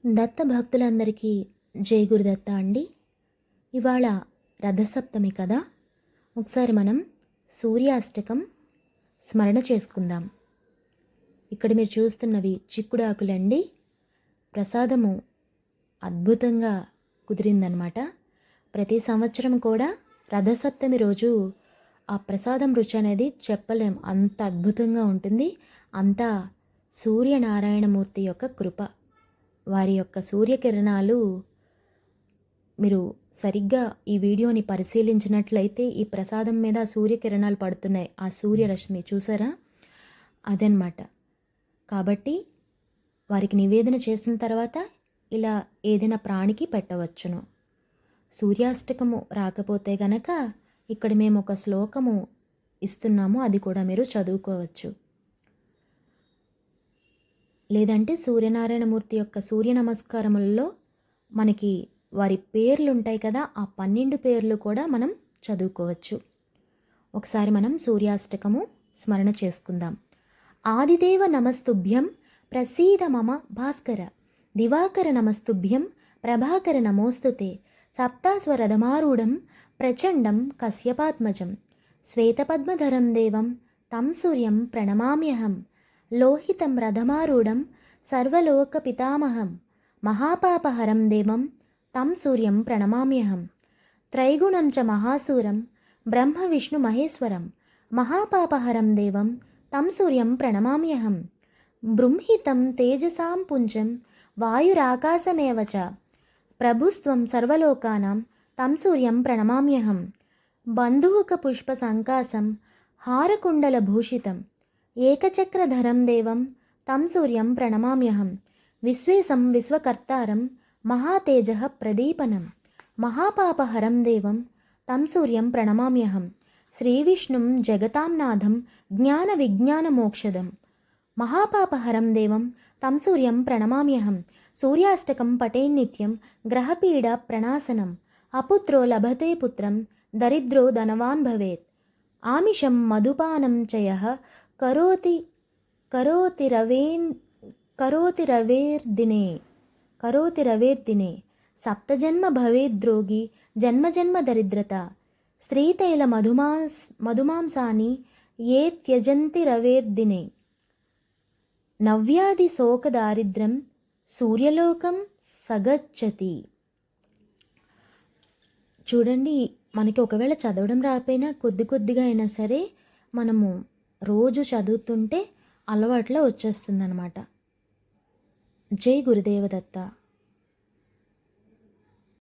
దత్త భక్తులందరికీ జై గురుదత్త అండి. ఇవాళ రథసప్తమి కదా. ఒకసారి మనం సూర్యాష్టకం స్మరణ చేసుకుందాం. ఇక్కడ మీరు చూస్తున్నవి చిక్కుడాకులండి. ప్రసాదము అద్భుతంగా కుదిరిందనమాట. ప్రతి సంవత్సరం కూడా రథసప్తమి రోజు ఆ ప్రసాదం రుచి అనేది చెప్పలేం, అంత అద్భుతంగా ఉంటుంది. అంతా సూర్యనారాయణమూర్తి యొక్క కృప. వారి యొక్క సూర్యకిరణాలు మీరు సరిగ్గా ఈ వీడియోని పరిశీలించినట్లయితే ఈ ప్రసాదం మీద సూర్యకిరణాలు పడుతున్నాయి. ఆ సూర్యరశ్మి చూసారా, అదనమాట. కాబట్టి వారికి నివేదన చేసిన తర్వాత ఇలా ఏదైనా ప్రాణికి పెట్టవచ్చును. సూర్యాష్టకము రాకపోతే గనక ఇక్కడ మేము ఒక శ్లోకము ఇస్తున్నాము, అది కూడా మీరు చదువుకోవచ్చు. లేదంటే సూర్యనారాయణమూర్తి యొక్క సూర్య నమస్కారములలో మనకి వారి పేర్లు ఉంటాయి కదా, ఆ 12 పేర్లు కూడా మనం చదువుకోవచ్చు. ఒకసారి మనం సూర్యాష్టకము స్మరణ చేసుకుందాం. ఆదిదేవ నమస్తుభ్యం ప్రసీద మమ భాస్కర, దివాకర నమస్తుభ్యం ప్రభాకర నమోస్తుతే, సప్తాస్వరథమారూఢం ప్రచండం కశ్యపాత్మజం, శ్వేతపద్మధరం దేవం తం సూర్యం ప్రణమామ్యహం, లోహితం రథమారూఢం సర్వలోక పితామహం, మహాపాపహరం దేవం తం సూర్యం ప్రణమామ్యహం, త్రైగుణం చ మహాసూరం బ్రహ్మ విష్ణు మహేశ్వరం, మహాపాపహరం దేవం తం సూర్యం ప్రణమామ్యహం, బృంహితం తేజసాం పుంజం వాయురాకాశమేవ చ, ప్రభుస్త్వం సర్వలోకానాం తం సూర్యం ప్రణమామ్యహం, బంధూక పుష్ప సంకాసం హారకుండల భూషితం, ఏకచక్రధరం దేవం తం సూర్యం ప్రణమామ్యహం, విశ్వేశం విశ్వకర్తారం మహాతేజః ప్రదీపనం, మహాపాపహరం దేవం తం సూర్యం ప్రణమామ్యహం, శ్రీవిష్ణుం జగతాం నాథం జ్ఞాన విజ్ఞాన మోక్షదం, మహాపాపహరం దేవం తం సూర్యం ప్రణమామ్యహం, సూర్యాష్టకం పఠేన్నిత్యం గ్రహపీడ ప్రణాశనం, అపుత్రో లభతే పుత్రం దరిద్రో ధనవాన్ భవేత్, ఆమిషం మధుపానం చయః కరోతిరవేర్దినే సప్తజన్మ భవేద్రోగి జన్మజన్మ దరిద్రత, స్త్రీతైల మధుమాంసాని ఏ త్యజంతిరవేర్దినే, నవ్యాధి శోక దారిద్ర్యం సూర్యలోకం సగచ్చతి. చూడండి, మనకి ఒకవేళ చదవడం రాకపోయినా కొద్దిగా అయినా సరే మనము రోజు చదువుతుంటే అలవాట్లో వచ్చేస్తుందన్నమాట. జై గురుదేవదత్త.